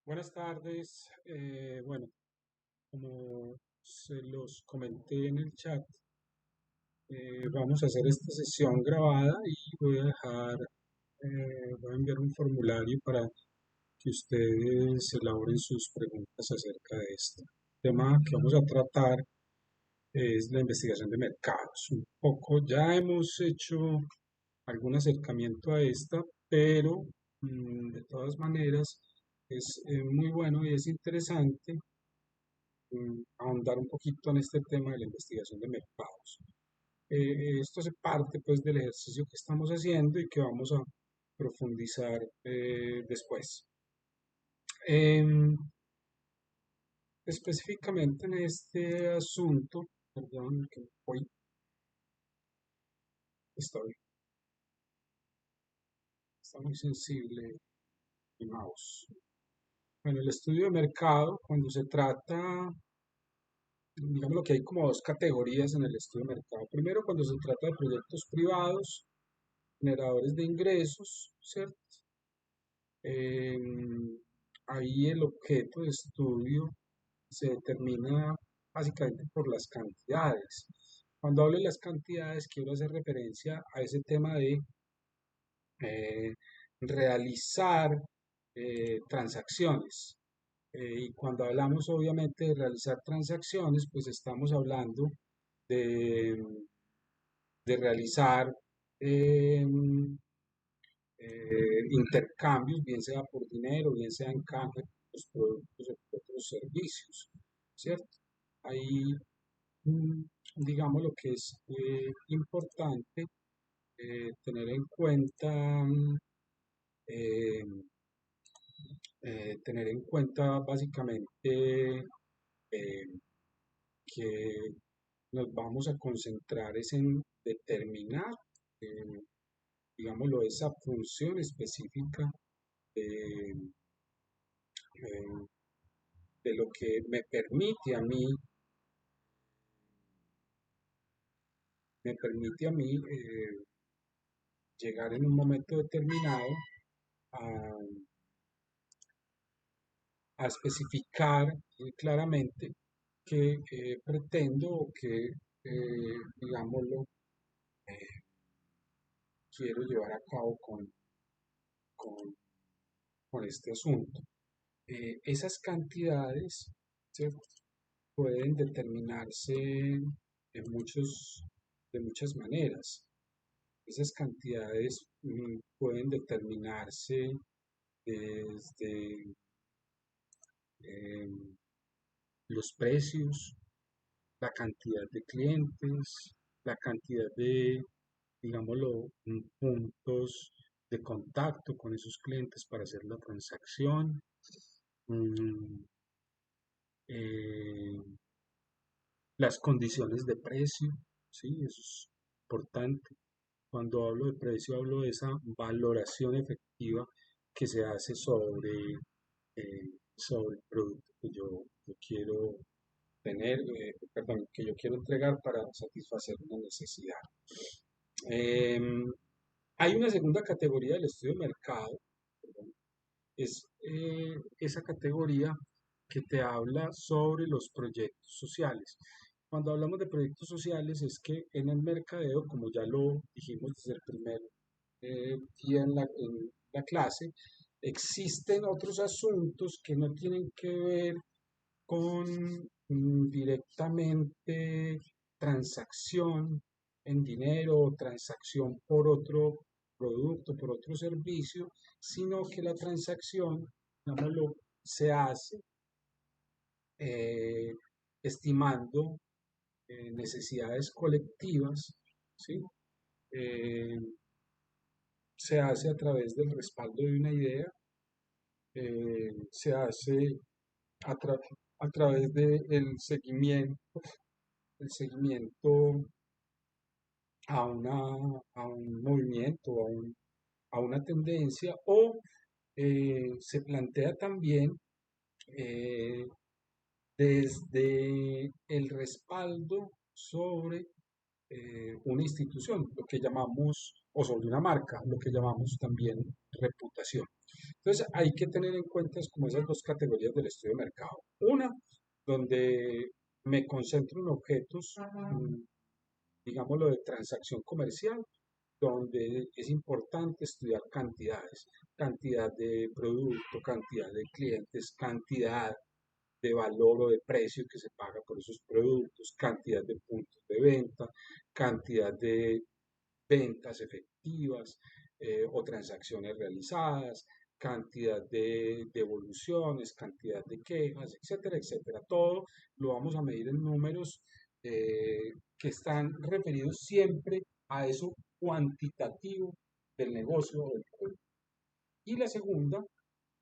Buenas tardes. Bueno, como se los comenté en el chat, vamos a hacer esta sesión grabada y voy a enviar un formulario para que ustedes elaboren sus preguntas acerca de este tema que vamos a tratar. Es la investigación de mercados. Un poco, ya hemos hecho algún acercamiento a esta, pero de todas maneras es muy bueno y es interesante ahondar un poquito en este tema de la investigación de mercados. Esto hace parte pues del ejercicio que estamos haciendo y que vamos a profundizar después. Em, Específicamente en este asunto, perdón, que hoy estoy, está muy sensible mi mouse. Bueno, el estudio de mercado, cuando se trata, digamos que hay como dos categorías en el estudio de mercado. Primero, cuando se trata de proyectos privados, generadores de ingresos, ¿cierto? Ahí el objeto de estudio se determina básicamente por las cantidades. Cuando hablo de las cantidades, quiero hacer referencia a ese tema de eh, realizar transacciones. Y cuando hablamos obviamente de realizar transacciones, pues estamos hablando de, de realizar eh, intercambios, bien sea por dinero, bien sea en cambio de los productos o por otros servicios, ¿cierto? Ahí, mm, digamos, lo que es importante eh, tener en cuenta básicamente eh, que nos vamos a concentrar es en determinar, eh, digámoslo, esa función específica de, eh, de lo que me permite a mí llegar en un momento determinado a, a especificar claramente que pretendo o que, digámoslo, eh, quiero llevar a cabo con, con este asunto. Esas cantidades, ¿cierto?, pueden determinarse de muchas maneras. Esas cantidades pueden determinarse desde eh, los precios, la cantidad de clientes, la cantidad de, digámoslo, puntos de contacto con esos clientes para hacer la transacción, mm, eh, las condiciones de precio, ¿sí? Eso es importante. Cuando hablo de precio, hablo de esa valoración efectiva que se hace sobre el producto que yo quiero tener, perdón, que yo quiero entregar para satisfacer una necesidad. Em, Hay una segunda categoría del estudio de mercado, perdón, es esa categoría que te habla sobre los proyectos sociales. Cuando hablamos de proyectos sociales es que en el mercadeo, como ya lo dijimos desde el primer día en la clase, existen otros asuntos que no tienen que ver con directamente transacción en dinero o transacción por otro producto, por otro servicio, sino que la transacción, digámoslo, se hace eh, estimando necesidades colectivas, ¿sí? Eh, Se hace a través del respaldo de una idea, se hace a, tra- a través el seguimiento a un movimiento, a una tendencia, o se plantea también eh, desde el respaldo sobre una institución, lo que llamamos o sobre una marca, lo que llamamos también reputación. Entonces hay que tener en cuenta es como esas dos categorías del estudio de mercado. Una, donde me concentro en objetos, digámoslo, de transacción comercial, donde es importante estudiar cantidades, cantidad de producto, cantidad de clientes, cantidad de valor o de precio que se paga por esos productos, cantidad de puntos de venta, cantidad de ventas efectivas o transacciones realizadas, cantidad de devoluciones, cantidad de quejas, etcétera, etcétera. Todo lo vamos a medir en números que están referidos siempre a eso cuantitativo del negocio o del producto. Y la segunda,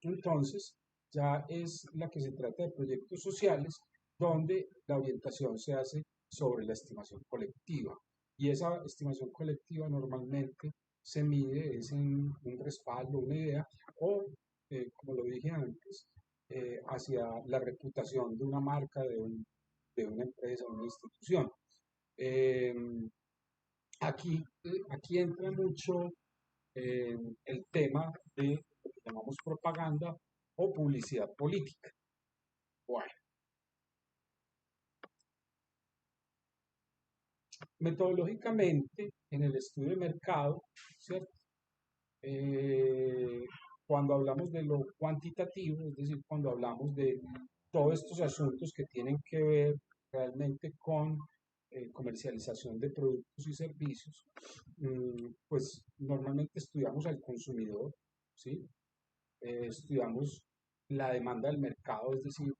entonces, ya es la que se trata de proyectos sociales, donde la orientación se hace sobre la estimación colectiva. Y esa estimación colectiva normalmente se mide es en un respaldo, una idea, o, como lo dije antes, hacia la reputación de una marca, de una empresa, de una institución. Eh, aquí entra mucho el tema de lo que llamamos propaganda o publicidad política. Bueno, metodológicamente, en el estudio de mercado, ¿cierto? Eh, cuando hablamos de lo cuantitativo, es decir, cuando hablamos de todos estos asuntos que tienen que ver realmente con comercialización de productos y servicios, pues normalmente estudiamos al consumidor, ¿sí? Estudiamos la demanda del mercado, es decir,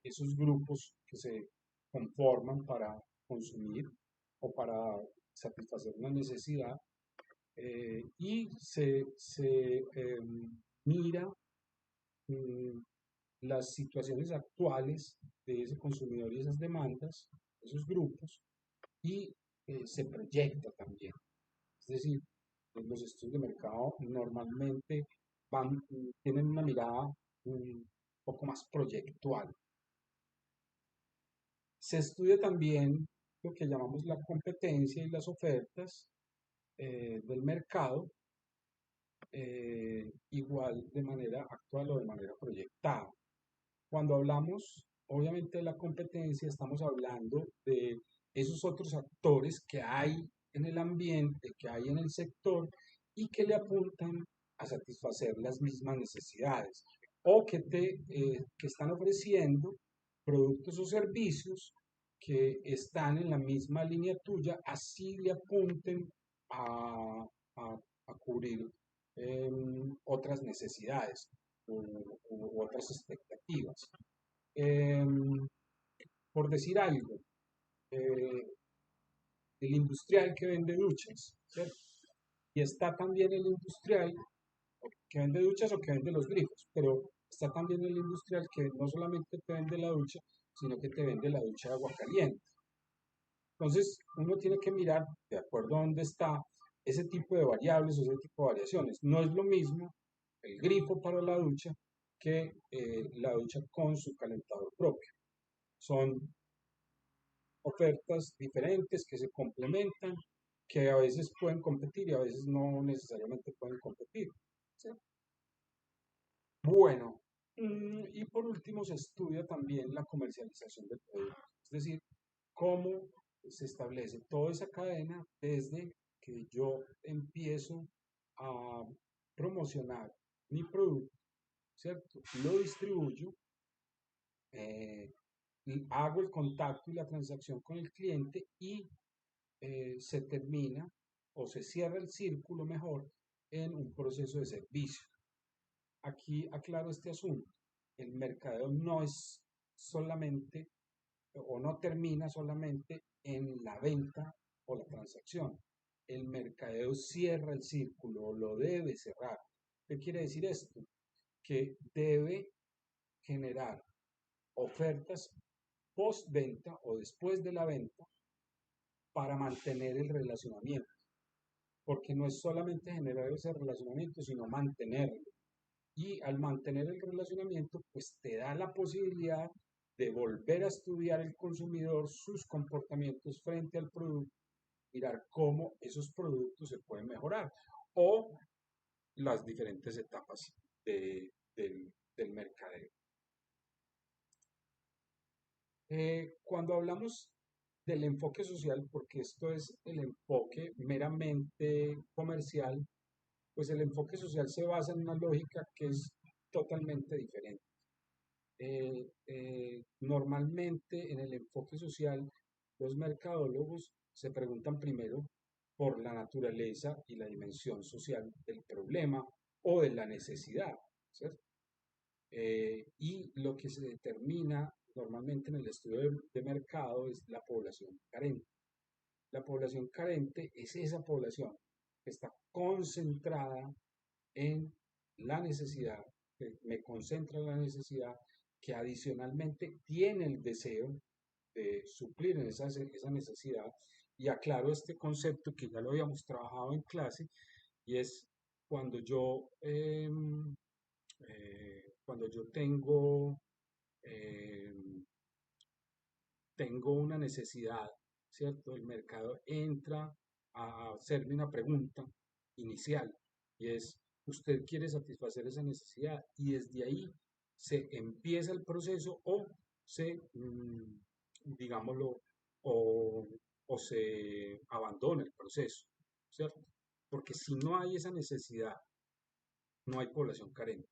esos grupos que se conforman para consumir o para satisfacer una necesidad y mira mm, las situaciones actuales de ese consumidor y esas demandas, esos grupos, y se proyecta también. Es decir, los estudios de mercado normalmente tienen una mirada un poco más proyectual. Se estudia también lo que llamamos la competencia y las ofertas del mercado, igual de manera actual o de manera proyectada. Cuando hablamos, obviamente, de la competencia, estamos hablando de esos otros actores que hay en el ambiente, que hay en el sector y que le apuntan a satisfacer las mismas necesidades o que están ofreciendo productos o servicios que están en la misma línea tuya, así le apunten a cubrir otras necesidades u otras expectativas. Em, por decir algo, eh, el industrial que vende duchas, ¿cierto? Y está también el industrial que vende duchas o que vende los grifos, pero está también el industrial que no solamente te vende la ducha, sino que te vende la ducha de agua caliente. Entonces, uno tiene que mirar de acuerdo a dónde está ese tipo de variables o ese tipo de variaciones. No es lo mismo el grifo para la ducha que la ducha con su calentador propio. Son ofertas diferentes que se complementan, que a veces pueden competir y a veces no necesariamente pueden competir. ¿Sí? Bueno, y por último se estudia también la comercialización del producto, es decir, cómo se establece toda esa cadena desde que yo empiezo a promocionar mi producto, ¿cierto? Lo distribuyo, eh, y hago el contacto y la transacción con el cliente y se termina o se cierra el círculo mejor en un proceso de servicio. Aquí aclaro este asunto. El mercadeo no es solamente o no termina solamente en la venta o la transacción. El mercadeo cierra el círculo o lo debe cerrar. ¿Qué quiere decir esto? Que debe generar ofertas postventa o después de la venta para mantener el relacionamiento, porque no es solamente generar ese relacionamiento, sino mantenerlo. Y al mantener el relacionamiento, pues te da la posibilidad de volver a estudiar el consumidor, sus comportamientos frente al producto mirar cómo esos productos se pueden mejorar o las diferentes etapas del mercadeo. Cuando hablamos del enfoque social, porque esto es el enfoque meramente comercial, pues el enfoque social se basa en una lógica que es totalmente diferente. Normalmente en el enfoque social, los mercadólogos se preguntan primero por la naturaleza y la dimensión social del problema o de la necesidad, ¿cierto? Y lo que se determina normalmente en el estudio de mercado es la población carente. La población carente es esa población que está concentrada en la necesidad, que me concentra en la necesidad, que adicionalmente tiene el deseo de suplir en esa necesidad. Y aclaro este concepto que ya lo habíamos trabajado en clase, y es cuando cuando yo eh, tengo una necesidad, ¿cierto? El mercado entra a hacerme una pregunta inicial y es, ¿usted quiere satisfacer esa necesidad? Y desde ahí se empieza el proceso o digámoslo, o, o se abandona el proceso, ¿cierto? Porque si no hay esa necesidad, no hay población carente.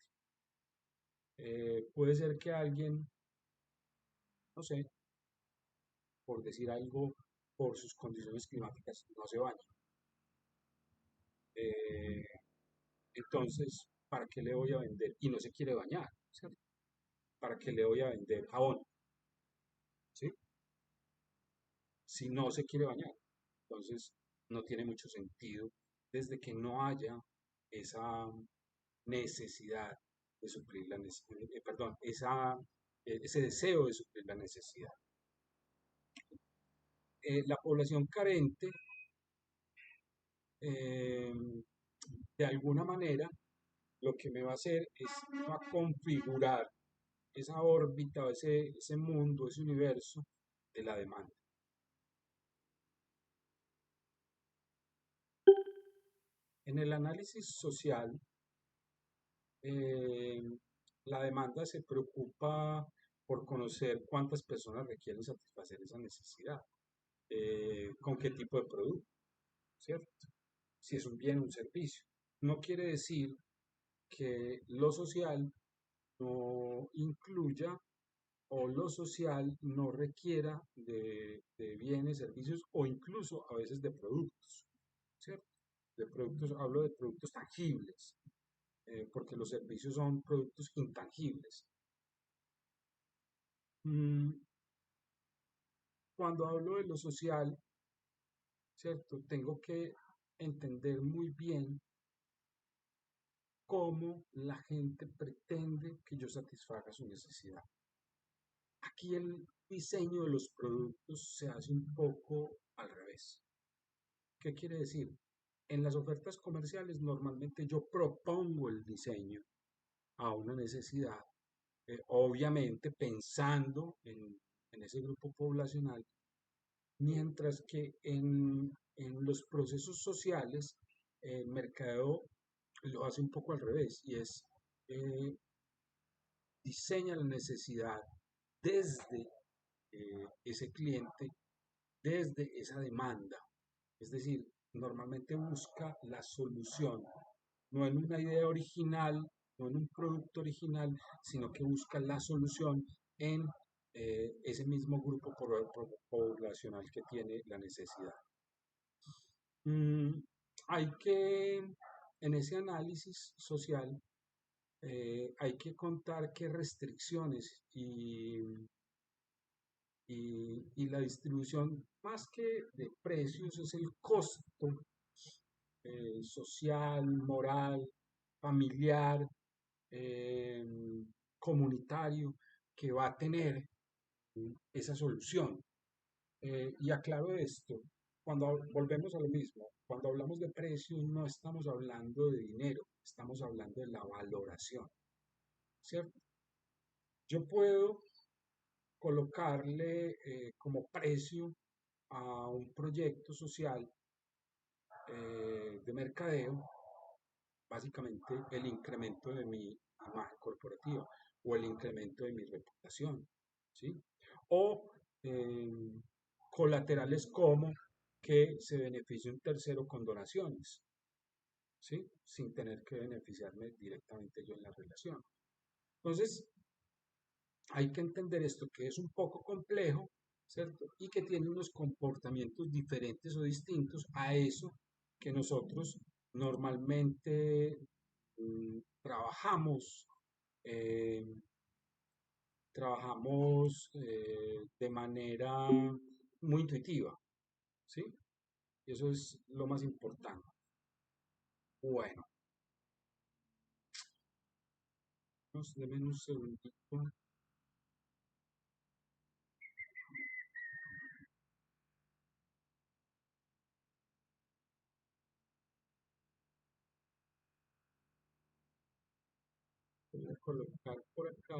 Puede ser que alguien, no sé, por decir algo, por sus condiciones climáticas, no se baña. Eh, entonces, ¿para qué le voy a vender? Y no se quiere bañar, ¿cierto? ¿Para qué le voy a vender jabón? ¿Sí? Si no se quiere bañar. Entonces, no tiene mucho sentido desde que no haya esa necesidad de suplir la necesidad, perdón, ese deseo de suplir la necesidad. La población carente, eh, de alguna manera, lo que me va a hacer es va a configurar esa órbita, ese mundo, ese universo de la demanda. En el análisis social, eh, la demanda se preocupa por conocer cuántas personas requieren satisfacer esa necesidad, con qué tipo de producto, ¿cierto? Si es un bien o un servicio. No quiere decir que lo social no incluya o lo social no requiera de bienes, servicios o incluso a veces de productos, ¿cierto? De productos, hablo de productos tangibles, porque los servicios son productos intangibles. Mm, Cuando hablo de lo social, ¿cierto? Tengo que entender muy bien cómo la gente pretende que yo satisfaga su necesidad. Aquí el diseño de los productos se hace un poco al revés. ¿Qué quiere decir? En las ofertas comerciales normalmente yo propongo el diseño a una necesidad, obviamente pensando en ese grupo poblacional, mientras que en los procesos sociales el mercado lo hace un poco al revés y es eh, diseña la necesidad desde ese cliente, desde esa demanda. Es decir, normalmente busca la solución, no en una idea original, no en un producto original, sino que busca la solución en ese mismo grupo poblacional que tiene la necesidad. Mm, Hay que, en ese análisis social, hay que contar qué restricciones y la distribución, más que de precios, es el costo social, moral, familiar, eh, comunitario que va a tener esa solución. Y aclaro esto, cuando volvemos a lo mismo, cuando hablamos de precios no estamos hablando de dinero, estamos hablando de la valoración, ¿cierto? Yo puedo colocarle como precio a un proyecto social de mercadeo, básicamente el incremento de mi imagen corporativa o el incremento de mi reputación, ¿sí? O eh, colaterales como que se beneficie un tercero con donaciones, ¿sí? Sin tener que beneficiarme directamente yo en la relación. Entonces, hay que entender esto que es un poco complejo, ¿cierto? Y que tiene unos comportamientos diferentes o distintos a eso que nosotros normalmente trabajamos, eh, de manera muy intuitiva, ¿sí? Y eso es lo más importante. Bueno, denme un segundito. Voy a colocar por acá,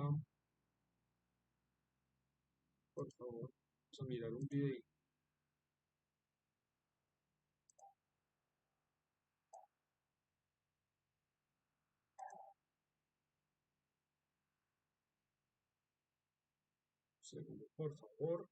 por favor. Vamos a mirar un video. Un segundo, por favor.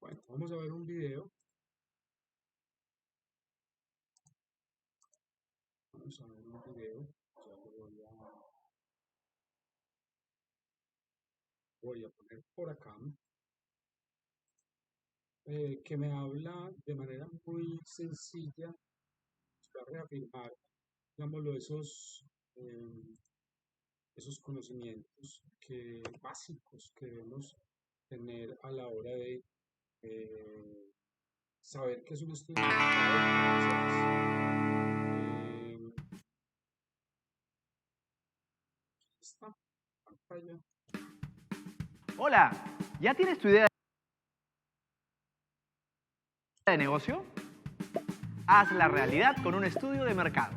Bueno, vamos a ver un video. Vamos a ver un video. Ya lo voy a poner por acá. Que me habla de manera muy sencilla para reafirmar, digámoslo, esos conocimientos básicos que debemos tener a la hora de saber qué es un estudio de mercado. Esta pantalla. Hola, ¿ya tienes tu idea de negocio? Hazla realidad con un estudio de mercado.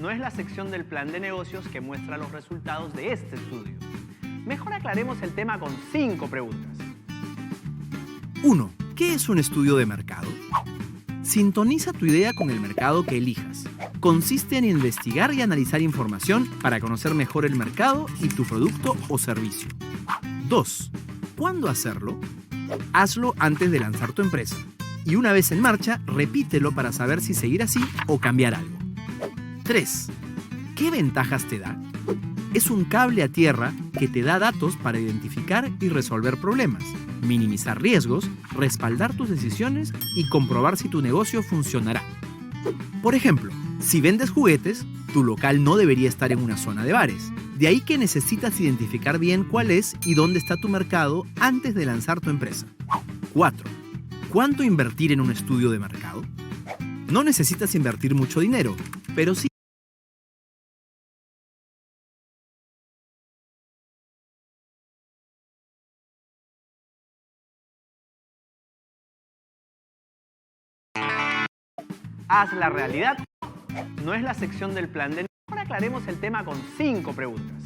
No es la sección del plan de negocios que muestra los resultados de este estudio. Mejor aclaremos el tema con 5 preguntas. 1. ¿Qué es un estudio de mercado? Sintoniza tu idea con el mercado que elijas. Consiste en investigar y analizar información para conocer mejor el mercado y tu producto o servicio. 2. ¿Cuándo hacerlo? Hazlo antes de lanzar tu empresa. Y una vez en marcha, repítelo para saber si seguir así o cambiar algo. 3. ¿Qué ventajas te da? Es un cable a tierra que te da datos para identificar y resolver problemas, minimizar riesgos, respaldar tus decisiones y comprobar si tu negocio funcionará. Por ejemplo, si vendes juguetes, tu local no debería estar en una zona de bares. De ahí que necesitas identificar bien cuál es y dónde está tu mercado antes de lanzar tu empresa. 4. ¿Cuánto invertir en un estudio de mercado? No necesitas invertir mucho dinero, pero sí Hazla realidad. No es la sección del plan de negocios. Ahora aclaremos el tema con 5 preguntas.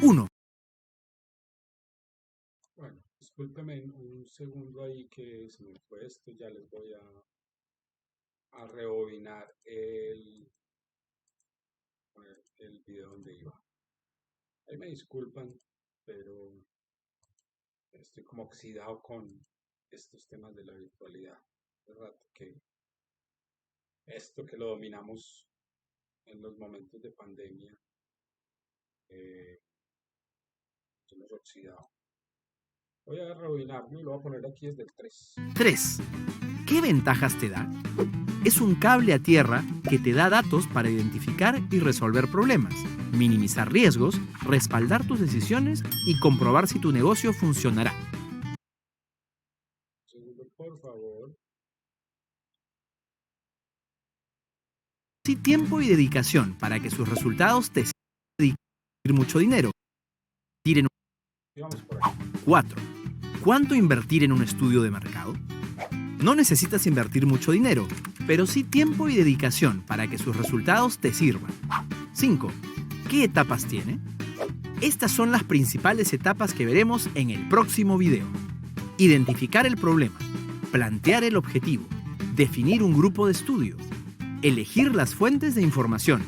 1. Bueno, discúlpeme un segundo ahí que se me fue esto. Ya les voy a rebobinar el video donde iba. Ahí me disculpan, pero estoy como oxidado con estos temas de la virtualidad. Hace rato que esto que lo dominamos en los momentos de pandemia, hemos oxidado. Voy a rebobinarlo y lo voy a poner aquí desde el 3. 3. ¿Qué ventajas te da? Es un cable a tierra que te da datos para identificar y resolver problemas, minimizar riesgos, respaldar tus decisiones y comprobar si tu negocio funcionará. Segundo, por favor. Sí, tiempo y dedicación para que sus resultados te sirvan mucho dinero. Invertir en Digamos por aquí. 4. ¿Cuánto invertir en un estudio de mercado? No necesitas invertir mucho dinero, pero sí tiempo y dedicación para que sus resultados te sirvan. 5. ¿Qué etapas tiene? Estas son las principales etapas que veremos en el próximo video. Identificar el problema, plantear el objetivo, definir un grupo de estudio, elegir las fuentes de información,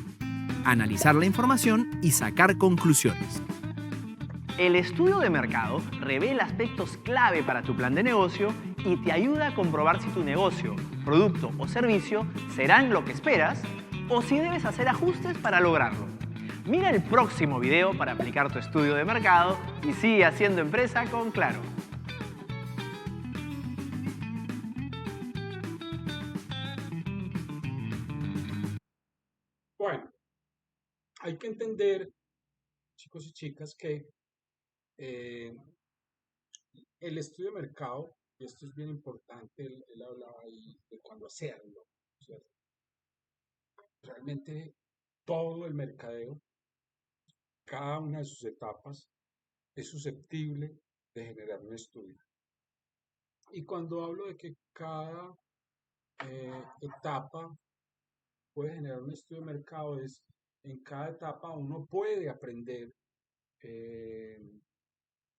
analizar la información y sacar conclusiones. El estudio de mercado revela aspectos clave para tu plan de negocio y te ayuda a comprobar si tu negocio, producto o servicio serán lo que esperas o si debes hacer ajustes para lograrlo. Mira el próximo video para aplicar tu estudio de mercado y sigue haciendo empresa con Claro. Bueno, hay que entender, chicos y chicas, que eh, el estudio de mercado, y esto es bien importante, él hablaba ahí de cuándo hacerlo, ¿cierto? Realmente todo el mercadeo, cada una de sus etapas, es susceptible de generar un estudio. Y cuando hablo de que cada etapa puede generar un estudio de mercado, es en cada etapa uno puede aprender eh,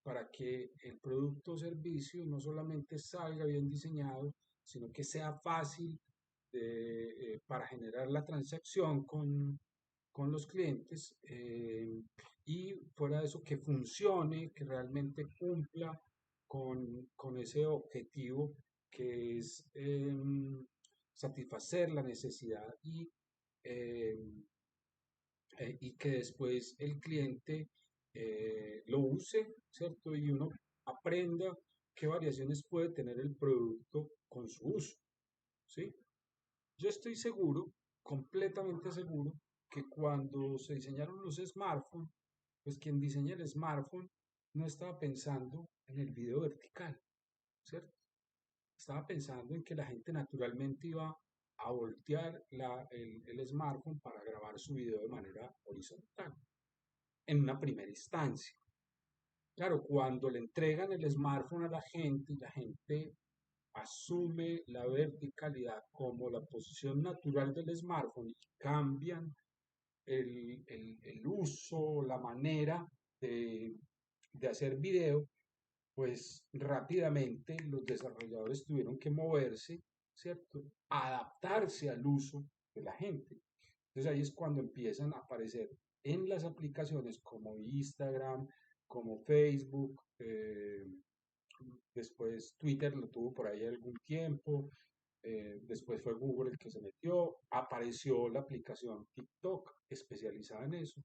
para que el producto o servicio no solamente salga bien diseñado, sino que sea fácil para generar la transacción con los clientes y fuera de eso que funcione, que realmente cumpla con ese objetivo que es satisfacer la necesidad eh, y que después el cliente lo use, ¿cierto? Y uno aprenda qué variaciones puede tener el producto con su uso, ¿sí? Yo estoy seguro, completamente seguro, que cuando se diseñaron los smartphones, pues quien diseña el smartphone no estaba pensando en el video vertical, ¿cierto? Estaba pensando en que la gente naturalmente iba a voltear el smartphone para grabar su video de manera horizontal, en una primera instancia. Claro, cuando le entregan el smartphone a la gente y la gente asume la verticalidad como la posición natural del smartphone y cambian el uso, la manera de, de hacer video, pues rápidamente los desarrolladores tuvieron que moverse, ¿cierto? Adaptarse al uso de la gente. Entonces ahí es cuando empiezan a aparecer en las aplicaciones como Instagram, como Facebook, después Twitter lo tuvo por ahí algún tiempo, después fue Google el que se metió, apareció la aplicación TikTok especializada en eso,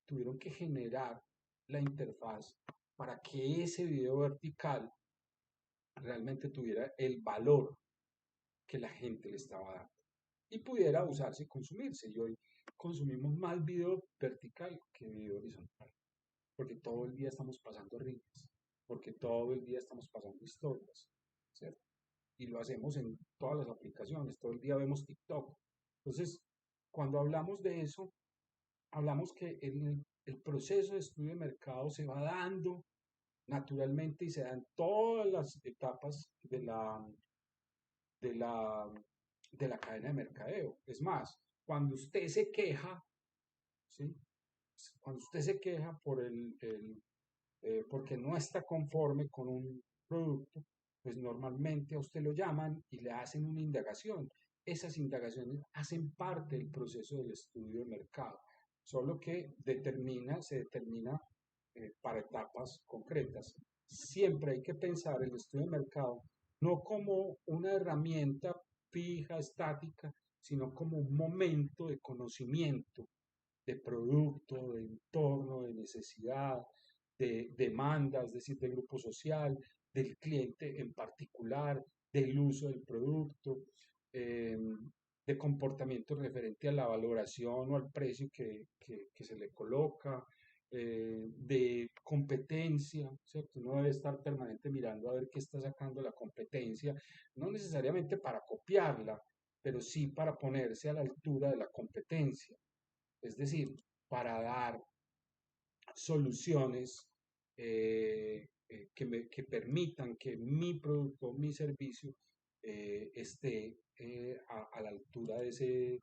tuvieron que generar la interfaz para que ese video vertical realmente tuviera el valor que la gente le estaba dando y pudiera usarse y consumirse. Y hoy consumimos más video vertical que video horizontal, porque todo el día estamos pasando reels, porque todo el día estamos pasando historias, ¿cierto? Y lo hacemos en todas las aplicaciones, todo el día vemos TikTok. Entonces, cuando hablamos de eso, hablamos que el proceso de estudio de mercado se va dando naturalmente y se dan todas las etapas de la, de la cadena de mercadeo. Es más, cuando usted se queja, ¿sí? Cuando usted se queja porque no está conforme con un producto, pues normalmente a usted lo llaman y le hacen una indagación. Esas indagaciones hacen parte del proceso del estudio de mercado, solo que se determina para etapas concretas. Siempre hay que pensar el estudio de mercado no como una herramienta fija, estática, sino como un momento de conocimiento de producto, de entorno, de necesidad, de demanda, es decir, de grupo social, del cliente en particular, del uso del producto. de comportamiento referente a la valoración o al precio que se le coloca, de competencia, ¿cierto? Uno debe estar permanente mirando a ver qué está sacando la competencia, no necesariamente para copiarla, pero sí para ponerse a la altura de la competencia, es decir, para dar soluciones que permitan que mi producto, mi servicio, esté a la altura de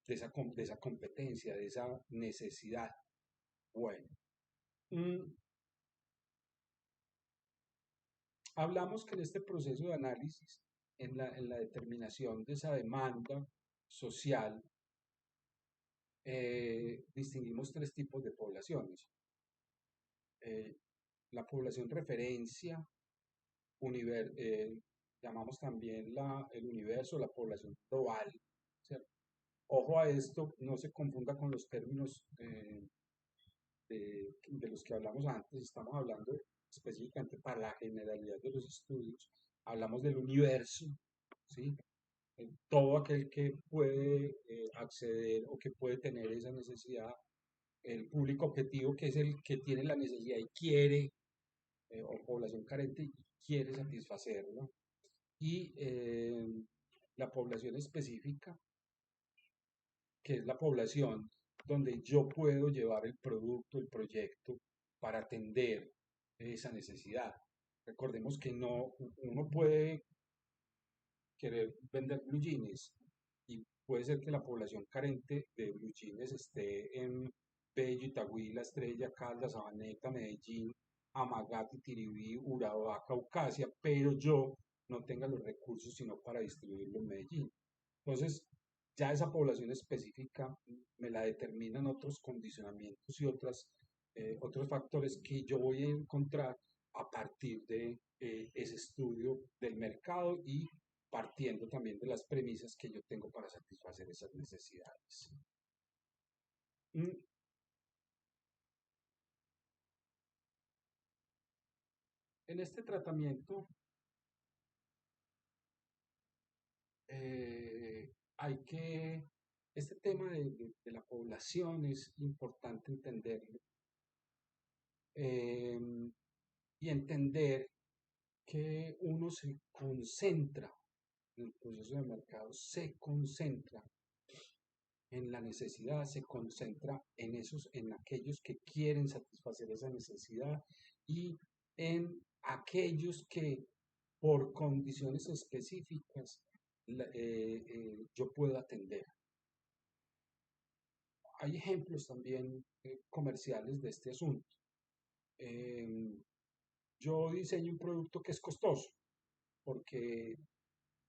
esa competencia, de esa necesidad. Bueno, mm, hablamos que en este proceso de análisis, en la determinación de esa demanda social, distinguimos tres tipos de poblaciones. Eh, la población referencia, univer- eh, llamamos también el universo, la población global, ¿cierto? Ojo a esto, no se confunda con los términos de los que hablamos antes, estamos hablando específicamente para la generalidad de los estudios, hablamos del universo, ¿sí? Todo aquel que puede acceder o que puede tener esa necesidad, el público objetivo que es el que tiene la necesidad y quiere, o población carente y quiere satisfacerlo, y la población específica, que es la población donde yo puedo llevar el producto, el proyecto, para atender esa necesidad. Recordemos que no, uno puede querer vender blue jeans y puede ser que la población carente de blue jeans esté en Bello, Itagüí, La Estrella, Caldas, Sabaneta, Medellín, Amagati, Tiribí, Urabá, Caucasia, pero yo no tenga los recursos sino para distribuirlo en Medellín. Entonces, ya esa población específica me la determinan otros condicionamientos y otros factores que yo voy a encontrar a partir de ese estudio del mercado y partiendo también de las premisas que yo tengo para satisfacer esas necesidades. Mm, En este tratamiento hay que, este tema de la población es importante entenderlo eh, y entender que uno se concentra en el proceso de mercado, se concentra en la necesidad, se concentra en aquellos que quieren satisfacer esa necesidad y en aquellos que por condiciones específicas yo puedo atender. Hay ejemplos también comerciales de este asunto. Eh, yo diseño un producto que es costoso porque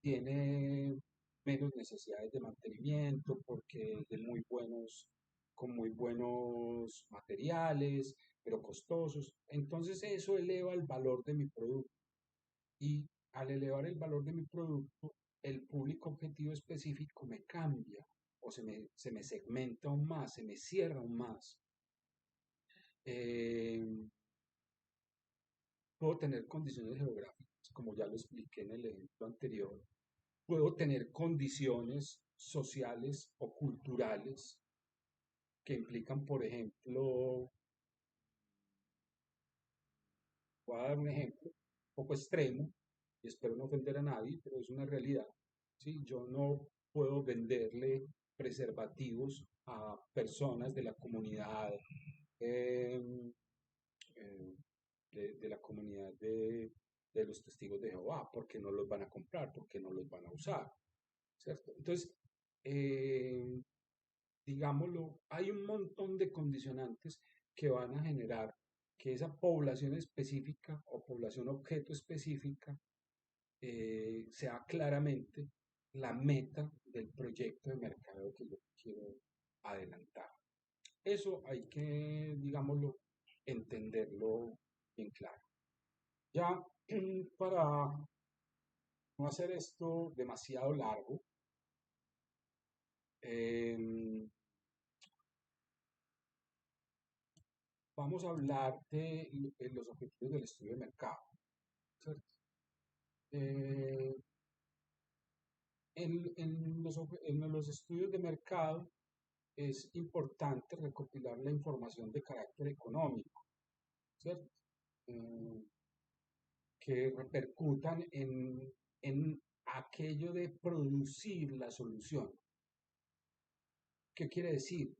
tiene menos necesidades de mantenimiento porque es con muy buenos materiales, pero costosos. Entonces eso eleva el valor de mi producto y al elevar el valor de mi producto, el público objetivo específico me cambia o se me segmenta aún más, se me cierra aún más. Eh, puedo tener condiciones geográficas, como ya lo expliqué en el ejemplo anterior, puedo tener condiciones sociales o culturales que implican, por ejemplo, voy a dar un ejemplo un poco extremo y espero no ofender a nadie, pero es una realidad. ¿Sí? Yo no puedo venderle preservativos a personas de la comunidad, eh, eh, de la comunidad de los testigos de Jehová, porque no los van a comprar, porque no los van a usar, ¿cierto? Entonces, eh, digámoslo, hay un montón de condicionantes que van a generar que esa población específica o población objeto específica sea claramente la meta del proyecto de mercado que yo quiero adelantar. Eso hay que, digámoslo, entenderlo bien claro. Ya para no hacer esto demasiado largo, eh, vamos a hablar de los objetivos del estudio de mercado. ¿Cierto? Eh, En los estudios de mercado es importante recopilar la información de carácter económico, ¿cierto? Eh, que repercutan en aquello de producir la solución. ¿Qué quiere decir?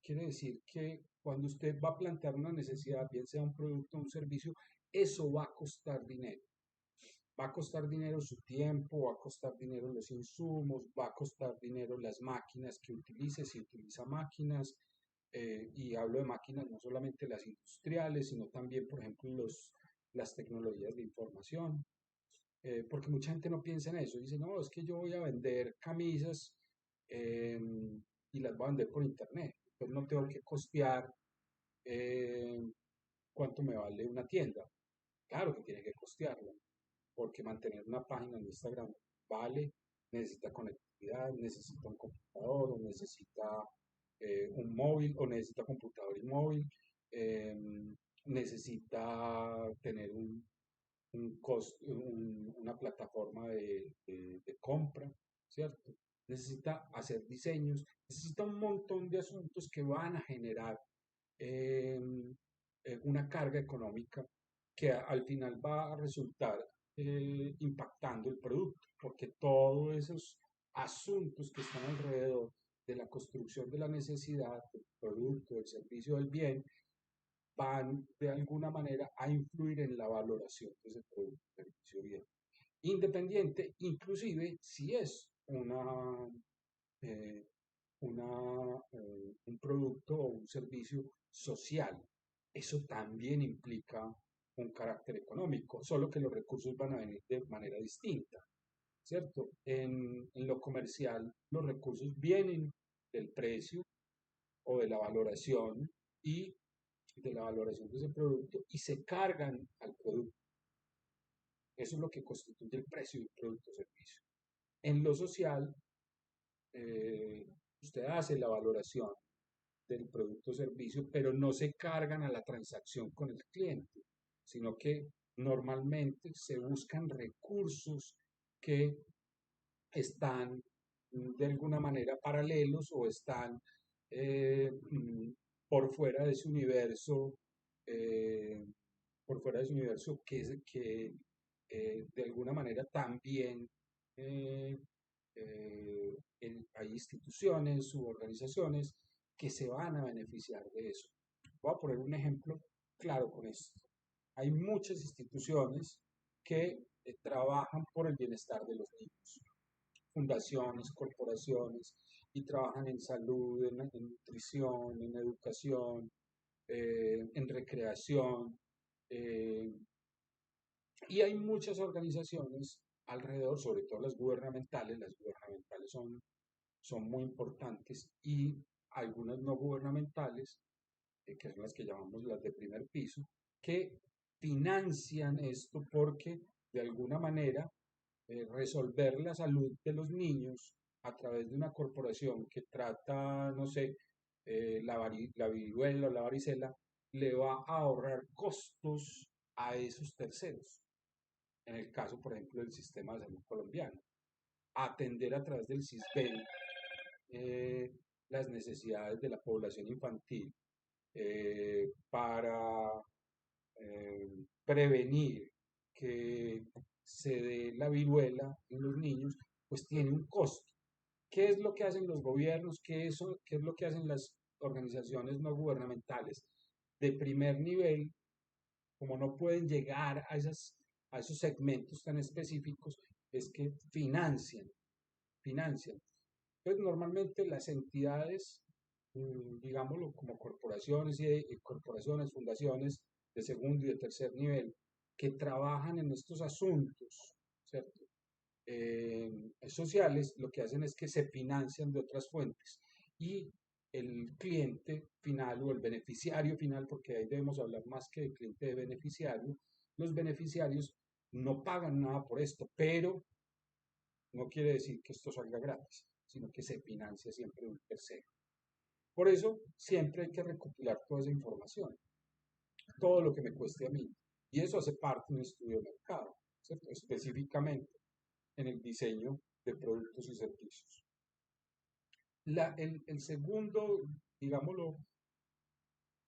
Quiere decir que cuando usted va a plantear una necesidad, bien sea un producto o un servicio, eso va a costar dinero. Va a costar dinero su tiempo, va a costar dinero los insumos, va a costar dinero las máquinas que utilice, si utiliza máquinas, y hablo de máquinas no solamente las industriales, sino también, por ejemplo, las tecnologías de información, porque mucha gente no piensa en eso, dice, no, es que yo voy a vender camisas eh, y las voy a vender por internet, pues no tengo que costear eh, cuánto me vale una tienda. Claro que tiene que costearlo, porque mantener una página en Instagram vale, necesita conectividad, necesita un computador, o necesita un móvil, o necesita computador y móvil, eh, necesita tener una plataforma de compra, ¿cierto? Necesita hacer diseños, necesita un montón de asuntos que van a generar eh, una carga económica que al final va a resultar impactando el producto, porque todos esos asuntos que están alrededor de la construcción de la necesidad, del producto, del servicio, del bien, van de alguna manera a influir en la valoración de ese producto, servicio, bien. Independiente, inclusive si es eh, un producto o un servicio social. Eso también implica un carácter económico, solo que los recursos van a venir de manera distinta, ¿cierto? En lo comercial, los recursos vienen del precio o de la valoración y de la valoración de ese producto y se cargan al producto. Eso es lo que constituye el precio de un producto o servicio. En lo social, eh, usted hace la valoración del producto o servicio, pero no se cargan a la transacción con el cliente, sino que normalmente se buscan recursos que están de alguna manera paralelos o están eh, mm, por fuera de ese universo, eh, por fuera de ese universo que de alguna manera también eh, hay instituciones u organizaciones que se van a beneficiar de eso. Voy a poner un ejemplo claro con esto. Hay muchas instituciones que trabajan por el bienestar de los niños, fundaciones, corporaciones, y trabajan en salud, en nutrición, en educación, en recreación, eh, y hay muchas organizaciones alrededor, sobre todo las gubernamentales son muy importantes y algunas no gubernamentales, que son las que llamamos las de primer piso, que financian esto porque de alguna manera resolver la salud de los niños a través de una corporación que trata, no sé, la viruela o la varicela, le va a ahorrar costos a esos terceros. En el caso, por ejemplo, del sistema de salud colombiano, atender a través del CISBEN eh, las necesidades de la población infantil para prevenir que se dé la viruela en los niños, pues tiene un costo. ¿Qué es lo que hacen los gobiernos? ¿Qué es lo que hacen las organizaciones no gubernamentales? De primer nivel, como no pueden llegar a esos segmentos tan específicos, es que financian. Entonces, normalmente las entidades, digámoslo como corporaciones y corporaciones, fundaciones de segundo y de tercer nivel, que trabajan en estos asuntos, ¿cierto? Sociales, lo que hacen es que se financian de otras fuentes y el cliente final o el beneficiario final, porque ahí debemos hablar más que de cliente de beneficiario, los beneficiarios no pagan nada por esto, pero no quiere decir que esto salga gratis, sino que se financia siempre de un tercero. Por eso siempre hay que recopilar toda esa información, todo lo que me cueste a mí. Y eso hace parte de un estudio de mercado, ¿cierto? Específicamente en el diseño de productos y servicios. El segundo, digámoslo,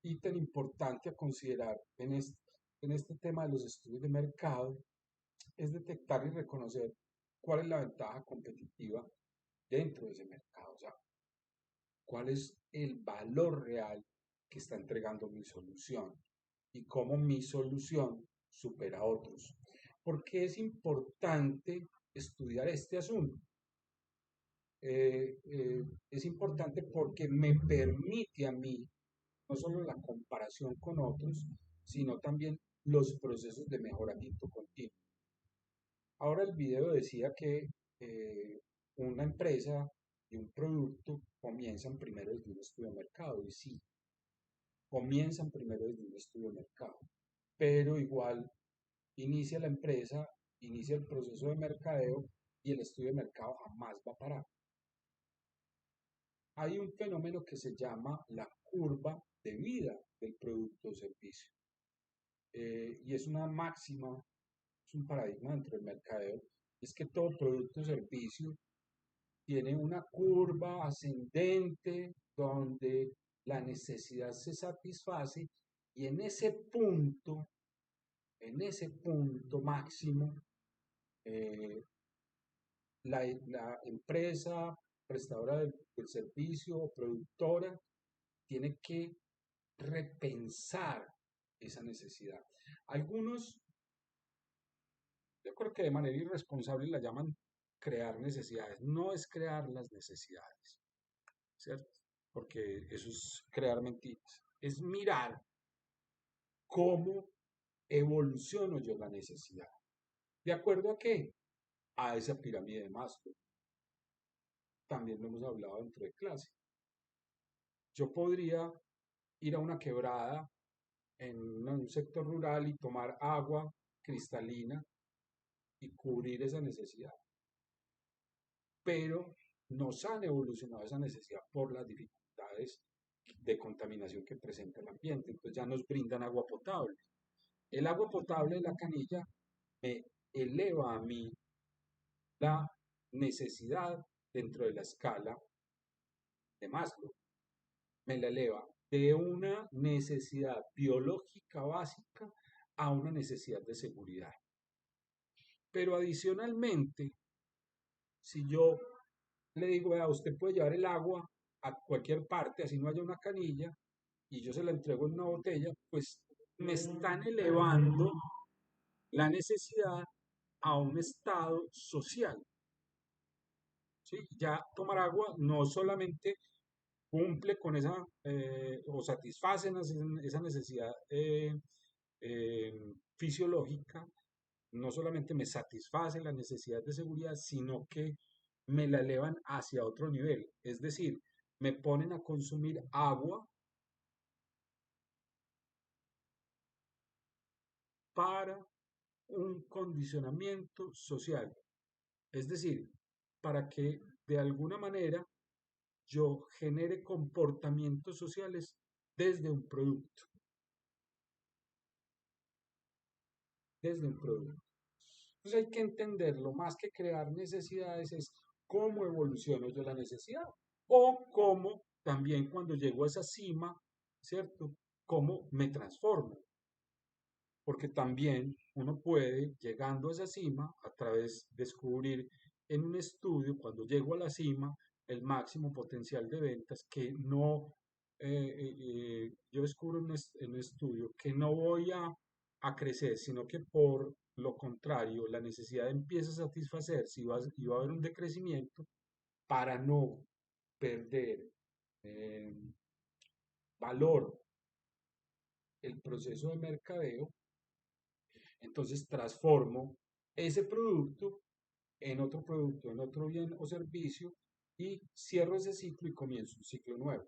ítem importante a considerar en este tema de los estudios de mercado es detectar y reconocer cuál es la ventaja competitiva dentro de ese mercado, o sea, cuál es el valor real que está entregando mi solución y cómo mi solución supera a otros. ¿Por qué es importante estudiar este asunto? Es importante porque me permite a mí no solo la comparación con otros, sino también los procesos de mejoramiento continuo. Ahora el video decía que una empresa y un producto comienzan primero desde un estudio de mercado, y sí, comienzan primero desde un estudio de mercado, pero igual inicia la empresa, inicia el proceso de mercadeo y el estudio de mercado jamás va a parar. Hay un fenómeno que se llama la curva de vida del producto o servicio. Y es una máxima, es un paradigma dentro del mercadeo, es que todo producto o servicio tiene una curva ascendente donde la necesidad se satisface y en ese punto máximo, eh, la empresa prestadora del servicio o productora tiene que repensar esa necesidad. Algunos, yo creo que de manera irresponsable la llaman crear necesidades. No es crear las necesidades, ¿cierto? Porque eso es crear mentiras. Es mirar cómo evoluciono yo la necesidad. ¿De acuerdo a qué? A esa pirámide de Maslow. También lo hemos hablado dentro de clase. Yo podría ir a una quebrada en un sector rural y tomar agua cristalina y cubrir esa necesidad. Pero nos han evolucionado esa necesidad por las dificultades de contaminación que presenta el ambiente. Entonces ya nos brindan agua potable. El agua potable de la canilla me eleva a mí la necesidad dentro de la escala de Maslow. Me la eleva de una necesidad biológica básica a una necesidad de seguridad. Pero adicionalmente, si yo le digo, vea, usted puede llevar el agua a cualquier parte, así no haya una canilla, y yo se la entrego en una botella, pues me están elevando la necesidad a un estado social. ¿Sí? Ya tomar agua no solamente cumple con esa o satisface esa necesidad eh, fisiológica, no solamente me satisface la necesidad de seguridad, sino que me la elevan hacia otro nivel. Es decir, me ponen a consumir agua para un condicionamiento social. Es decir, para que de alguna manera yo genere comportamientos sociales desde un producto. Desde un producto. Entonces hay que entenderlo, más que crear necesidades, es cómo evoluciono yo la necesidad. O cómo también cuando llego a esa cima, ¿cierto? Cómo me transformo. Porque también uno puede, llegando a esa cima, a través de descubrir en un estudio, cuando llego a la cima, el máximo potencial de ventas, que no, yo descubro en un estudio que no voy a crecer, sino que por lo contrario, la necesidad empieza a satisfacerse y va a haber un decrecimiento para no perder eh, valor el proceso de mercadeo. Entonces transformo ese producto, en otro bien o servicio y cierro ese ciclo y comienzo un ciclo nuevo.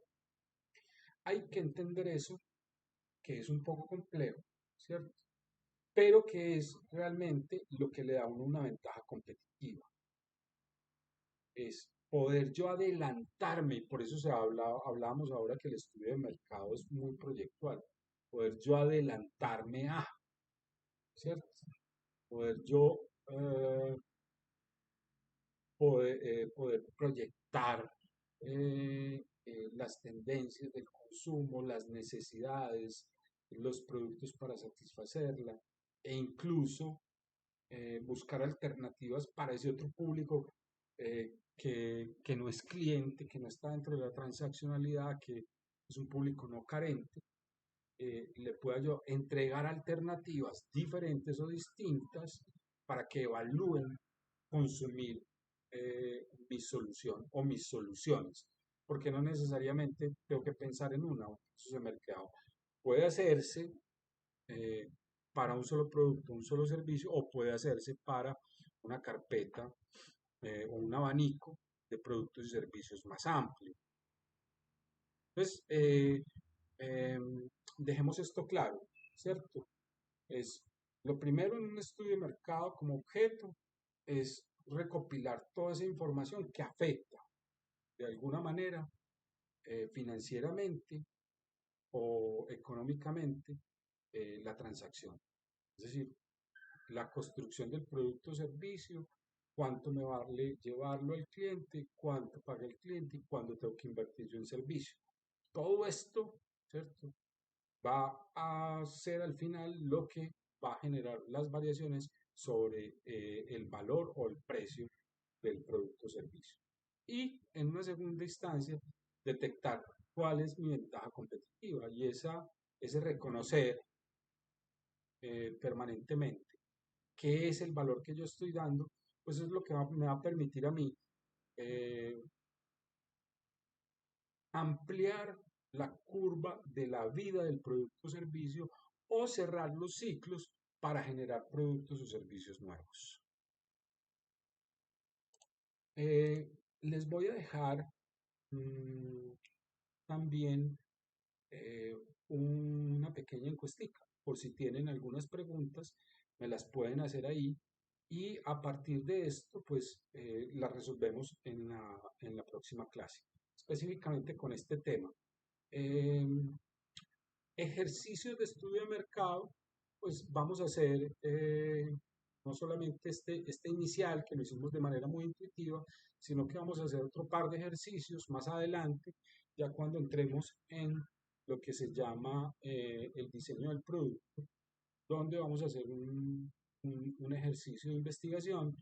Hay que entender eso, que es un poco complejo, ¿cierto? Pero que es realmente lo que le da a uno una ventaja competitiva. Es poder yo adelantarme, y por eso hablábamos ahora que el estudio de mercado es muy proyectual, poder yo adelantarme a, ¿cierto? Poder yo poder proyectar las tendencias del consumo, las necesidades, los productos para satisfacerla e incluso buscar alternativas para ese otro público que no es cliente, que no está dentro de la transaccionalidad, que es un público no carente, le pueda yo entregar alternativas diferentes o distintas para que evalúen consumir mi solución o mis soluciones, porque no necesariamente tengo que pensar en una, un proceso de mercado. Puede hacerse eh, para un solo producto, un solo servicio, o puede hacerse para una carpeta o un abanico de productos y servicios más amplio. Entonces, dejemos esto claro, ¿cierto? Es lo primero en un estudio de mercado como objeto es recopilar toda esa información que afecta de alguna manera financieramente o económicamente la transacción. Es decir, la construcción del producto o servicio, cuánto me vale llevarlo al cliente, cuánto paga el cliente y cuándo tengo que invertir yo en servicio. Todo esto, ¿cierto? Va a ser al final lo que va a generar las variaciones sobre el valor o el precio del producto o servicio. Y en una segunda instancia, detectar cuál es mi ventaja competitiva y ese reconocer permanentemente qué es el valor que yo estoy dando, pues es lo que me va a permitir a mí eh, ampliar la curva de la vida del producto o servicio o cerrar los ciclos para generar productos o servicios nuevos. Les voy a dejar mmm, también eh, una pequeña encuestica. Por si tienen algunas preguntas, me las pueden hacer ahí y a partir de esto, pues las resolvemos en la próxima clase, específicamente con este tema. Eh, Ejercicios de estudio de mercado, pues vamos a hacer no solamente este inicial que lo hicimos de manera muy intuitiva, sino que vamos a hacer otro par de ejercicios más adelante, ya cuando entremos en lo que se llama el diseño del producto, donde vamos a hacer un ejercicio de investigación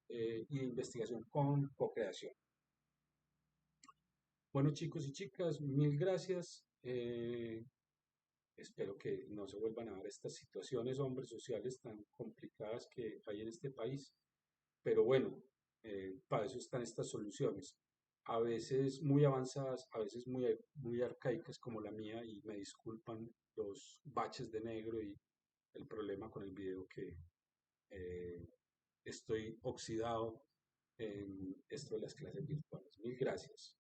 y de investigación con co-creación. Bueno, chicos y chicas, mil gracias. Espero que no se vuelvan a dar estas situaciones, hombres, sociales tan complicadas que hay en este país. Pero bueno, para eso están estas soluciones. A veces muy avanzadas, a veces muy arcaicas como la mía y me disculpan los baches de negro y el problema con el video que eh, estoy oxidado en esto de las clases virtuales. Mil gracias.